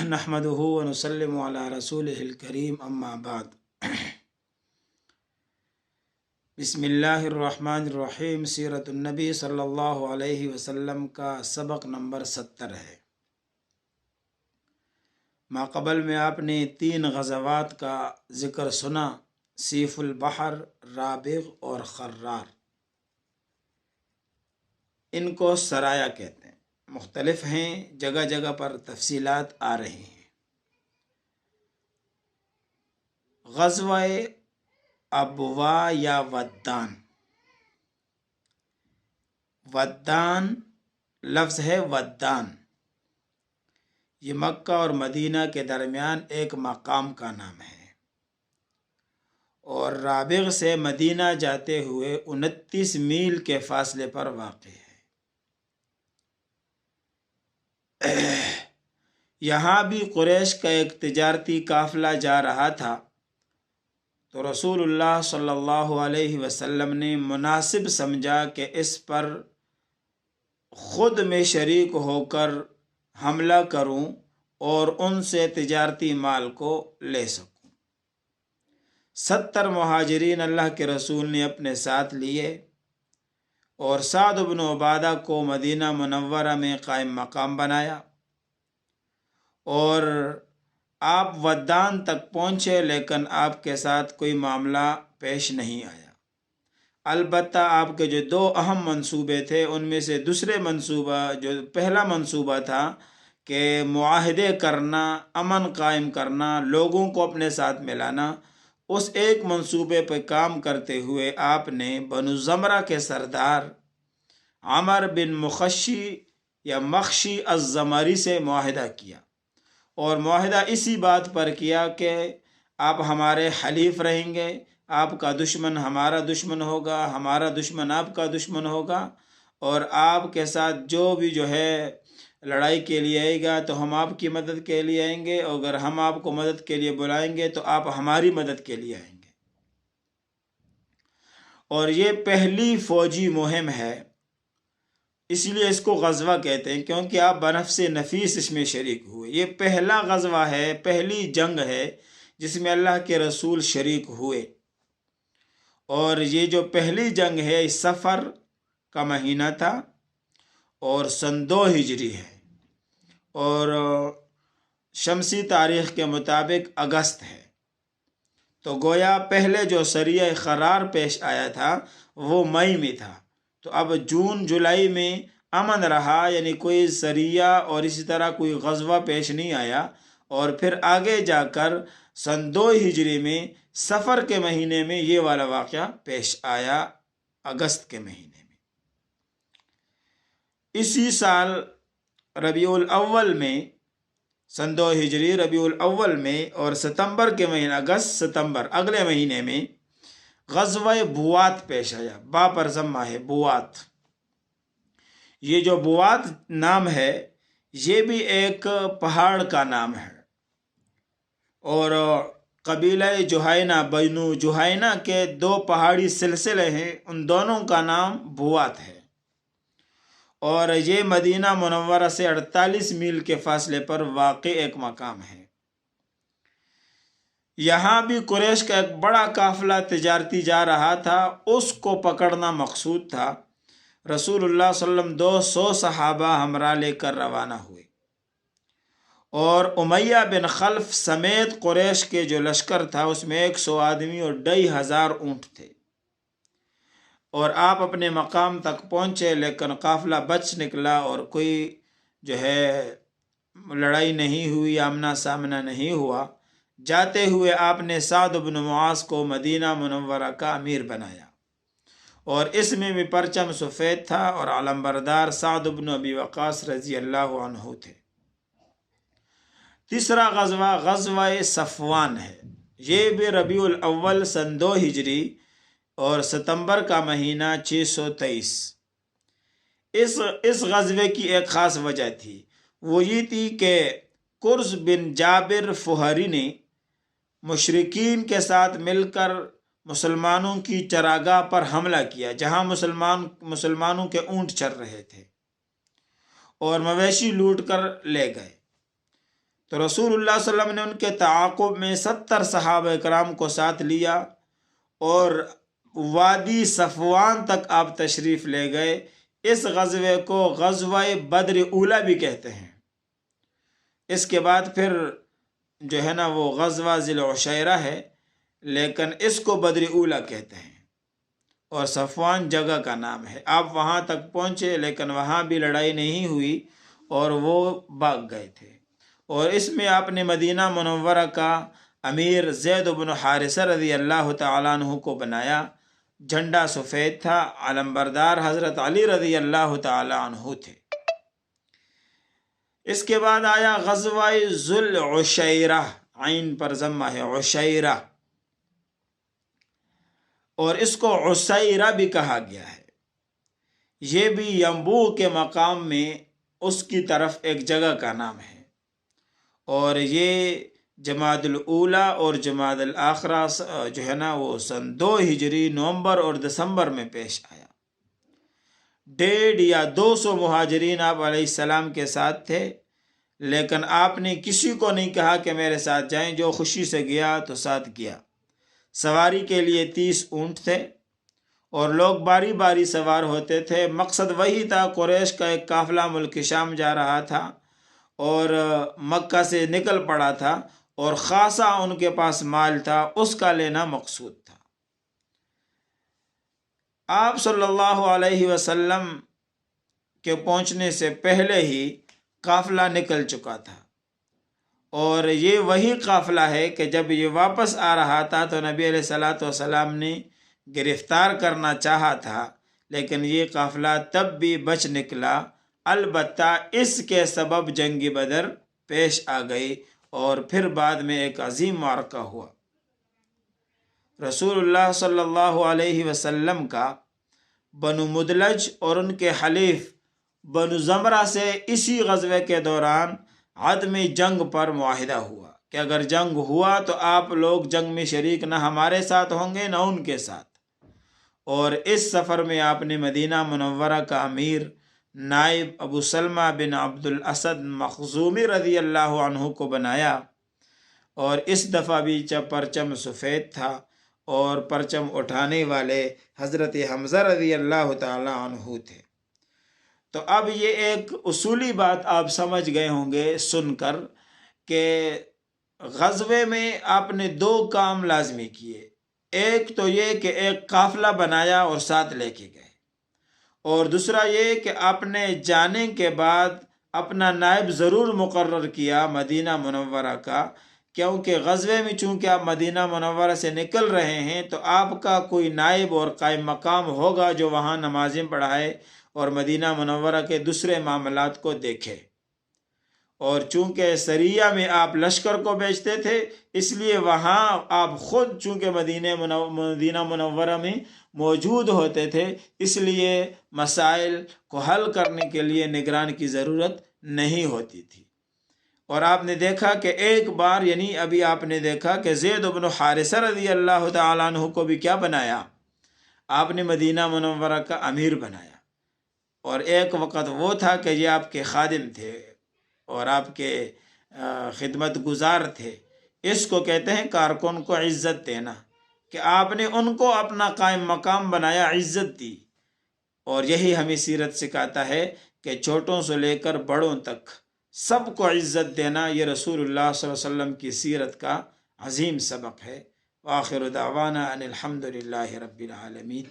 نحمده ونسلم علی رسوله الکریم اما بعد۔ بسم اللہ الرحمن الرحیم۔ سیرت النبی صلی اللہ علیہ وسلم کا سبق نمبر 70 ہے۔ ماقبل میں آپ نے 3 غزوات کا ذکر سنا، سیف البحر، رابغ اور خرار۔ ان کو سرایا کہتے ہیں، مختلف ہیں، جگہ جگہ پر تفصیلات آ رہی ہیں۔ غزوہ ابوا یا ودان، ودان لفظ ہے ودان، یہ مکہ اور مدینہ کے درمیان ایک مقام کا نام ہے، اور رابغ سے مدینہ جاتے ہوئے 29 میل کے فاصلے پر واقع ہے۔ یہاں بھی قریش کا ایک تجارتی قافلہ جا رہا تھا، تو رسول اللہ صلی اللہ علیہ وسلم نے مناسب سمجھا کہ اس پر خود میں شریک ہو کر حملہ کروں اور ان سے تجارتی مال کو لے سکوں۔ 70 مہاجرین اللہ کے رسول نے اپنے ساتھ لیے اور سعد بن عبادہ کو مدینہ منورہ میں قائم مقام بنایا، اور آپ ودان تک پہنچے، لیکن آپ کے ساتھ کوئی معاملہ پیش نہیں آیا۔ البتہ آپ کے جو 2 اہم منصوبے تھے، ان میں سے دوسرے منصوبہ، جو پہلا منصوبہ تھا کہ معاہدے کرنا، امن قائم کرنا، لوگوں کو اپنے ساتھ ملانا، اس ایک منصوبے پہ کام کرتے ہوئے آپ نے بنو زمرہ کے سردار عمر بن مخشی یا مخشی الزمری سے معاہدہ کیا، اور معاہدہ اسی بات پر کیا کہ آپ ہمارے حلیف رہیں گے، آپ کا دشمن ہمارا دشمن ہوگا، ہمارا دشمن آپ کا دشمن ہوگا، اور آپ کے ساتھ جو ہے لڑائی کے لیے آئے گا تو ہم آپ کی مدد کے لیے آئیں گے، اور اگر ہم آپ کو مدد کے لیے بلائیں گے تو آپ ہماری مدد کے لیے آئیں گے۔ اور یہ پہلی فوجی مہم ہے، اس لیے اس کو غزوہ کہتے ہیں، کیونکہ آپ بنفس نفیس اس میں شریک ہوئے۔ یہ پہلا غزوہ ہے، پہلی جنگ ہے جس میں اللہ کے رسول شریک ہوئے، اور یہ جو پہلی جنگ ہے سفر کا مہینہ تھا اور سن 2 ہجری ہے، اور شمسی تاریخ کے مطابق اگست ہے، تو گویا پہلے جو سریہ خرار پیش آیا تھا وہ مئی میں تھا، تو اب جون جولائی میں امن رہا، یعنی کوئی سریہ اور اسی طرح کوئی غزوہ پیش نہیں آیا، اور پھر آگے جا کر سن 2 ہجری میں سفر کے مہینے میں یہ والا واقعہ پیش آیا، اگست کے مہینے میں۔ اسی سال ربیع الاول میں، سن 2 ہجری ربیع الاول میں، اور ستمبر کے مہینے، اگست ستمبر اگلے مہینے میں غزوہ بوات پیش آیا۔ با پر ضمہ ہے، بوات۔ یہ جو بوات نام ہے یہ بھی ایک پہاڑ کا نام ہے، اور قبیلہ جوہینہ، بنو جوہینہ کے 2 پہاڑی سلسلے ہیں، ان دونوں کا نام بوات ہے، اور یہ مدینہ منورہ سے 48 میل کے فاصلے پر واقع ایک مقام ہے۔ یہاں بھی قریش کا ایک بڑا قافلہ تجارتی جا رہا تھا، اس کو پکڑنا مقصود تھا۔ رسول اللہ صلی اللہ علیہ وسلم 200 صحابہ ہمراہ لے کر روانہ ہوئے، اور امیہ بن خلف سمیت قریش کے جو لشکر تھا اس میں 100 آدمی اور 2500 اونٹ تھے، اور آپ اپنے مقام تک پہنچے، لیکن قافلہ بچ نکلا اور کوئی جو ہے لڑائی نہیں ہوئی، آمنا سامنا نہیں ہوا۔ جاتے ہوئے آپ نے سعد بن معاذ کو مدینہ منورہ کا امیر بنایا، اور اس میں بھی پرچم سفید تھا، اور علمبردار سعد بن ابی وقاص رضی اللہ عنہ تھے۔ تیسرا غزوہ غزوہ صفوان ہے، یہ بھی ربیع الاول سن 2 ہجری اور ستمبر کا مہینہ 623۔ اس غزوے کی ایک خاص وجہ تھی، وہ یہ تھی کہ قرظ بن جابر فہری نے مشرکین کے ساتھ مل کر مسلمانوں کی چراگاہ پر حملہ کیا، جہاں مسلمانوں کے اونٹ چر رہے تھے، اور مویشی لوٹ کر لے گئے۔ تو رسول اللہ صلی اللہ علیہ وسلم نے ان کے تعاقب میں 70 صحابہ کرام کو ساتھ لیا اور وادی صفوان تک آپ تشریف لے گئے۔ اس غزوے کو غزوہ بدر اولی بھی کہتے ہیں۔ اس کے بعد پھر جو ہے نا وہ غزوہ ذی العشیرہ ہے، لیکن اس کو بدر اولی کہتے ہیں، اور صفوان جگہ کا نام ہے۔ آپ وہاں تک پہنچے لیکن وہاں بھی لڑائی نہیں ہوئی اور وہ بھاگ گئے تھے، اور اس میں آپ نے مدینہ منورہ کا امیر زید بن حارثہ رضی اللہ تعالیٰ عنہ کو بنایا۔ جھنڈا سفید تھا، علمبردار حضرت علی رضی اللہ تعالیٰ عنہ تھے۔ اس کے بعد آیا غزوہ ذو العشیرہ، عین پر ضمہ ہے، عشیرہ، اور اس کو عسیرہ بھی کہا گیا ہے۔ یہ بھی ینبوع کے مقام میں اس کی طرف ایک جگہ کا نام ہے، اور یہ جمادی الاولیٰ اور جمادی الاخرہ جو ہے نا وہ سن 2 ہجری نومبر اور دسمبر میں پیش آیا۔ 150 یا 200 مہاجرین آپ علیہ السلام کے ساتھ تھے، لیکن آپ نے کسی کو نہیں کہا کہ میرے ساتھ جائیں، جو خوشی سے گیا تو ساتھ گیا۔ سواری کے لیے 30 اونٹ تھے اور لوگ باری باری سوار ہوتے تھے۔ مقصد وہی تھا، قریش کا ایک قافلہ ملک شام جا رہا تھا اور مکہ سے نکل پڑا تھا، اور خاصا ان کے پاس مال تھا، اس کا لینا مقصود تھا۔ آپ صلی اللہ علیہ وسلم کے پہنچنے سے پہلے ہی قافلہ نکل چکا تھا، اور یہ وہی قافلہ ہے کہ جب یہ واپس آ رہا تھا تو نبی علیہ الصلوۃ والسلام نے گرفتار کرنا چاہا تھا، لیکن یہ قافلہ تب بھی بچ نکلا۔ البتہ اس کے سبب جنگ بدر پیش آ گئی، اور پھر بعد میں ایک عظیم معرکہ ہوا۔ رسول اللہ صلی اللہ علیہ وسلم کا بنو مدلج اور ان کے حلیف بنو زمرہ سے اسی غزوے کے دوران عدم جنگ پر معاہدہ ہوا کہ اگر جنگ ہوا تو آپ لوگ جنگ میں شریک نہ ہمارے ساتھ ہوں گے نہ ان کے ساتھ۔ اور اس سفر میں آپ نے مدینہ منورہ کا امیر نائب ابو سلمہ بن عبد الاسد مخزومی رضی اللہ عنہ کو بنایا، اور اس دفعہ بھی پرچم سفید تھا، اور پرچم اٹھانے والے حضرت حمزہ رضی اللہ تعالی عنہ تھے۔ تو اب یہ ایک اصولی بات آپ سمجھ گئے ہوں گے سن کر کہ غزوے میں آپ نے 2 کام لازمی کیے۔ ایک تو یہ کہ ایک قافلہ بنایا اور ساتھ لے کے گئے، اور دوسرا یہ کہ آپ نے جانے کے بعد اپنا نائب ضرور مقرر کیا مدینہ منورہ کا، کیونکہ غزوے میں چونکہ آپ مدینہ منورہ سے نکل رہے ہیں تو آپ کا کوئی نائب اور قائم مقام ہوگا جو وہاں نمازیں پڑھائے اور مدینہ منورہ کے دوسرے معاملات کو دیکھے۔ اور چونکہ سریہ میں آپ لشکر کو بیچتے تھے، اس لیے وہاں آپ خود چونکہ مدینہ منورہ میں موجود ہوتے تھے، اس لیے مسائل کو حل کرنے کے لیے نگران کی ضرورت نہیں ہوتی تھی۔ اور آپ نے دیکھا کہ ایک بار یعنی ابھی آپ نے دیکھا کہ زید بن حارثہ رضی اللہ تعالیٰ عنہ کو بھی کیا بنایا؟ آپ نے مدینہ منورہ کا امیر بنایا، اور ایک وقت وہ تھا کہ یہ آپ کے خادم تھے اور آپ کے خدمت گزار تھے۔ اس کو کہتے ہیں کارکن کو عزت دینا، کہ آپ نے ان کو اپنا قائم مقام بنایا، عزت دی۔ اور یہی ہمیں سیرت سکھاتا ہے کہ چھوٹوں سے لے کر بڑوں تک سب کو عزت دینا، یہ رسول اللہ صلی اللہ علیہ وسلم کی سیرت کا عظیم سبق ہے۔ وآخر دعوانا ان الحمد للہ رب العالمین۔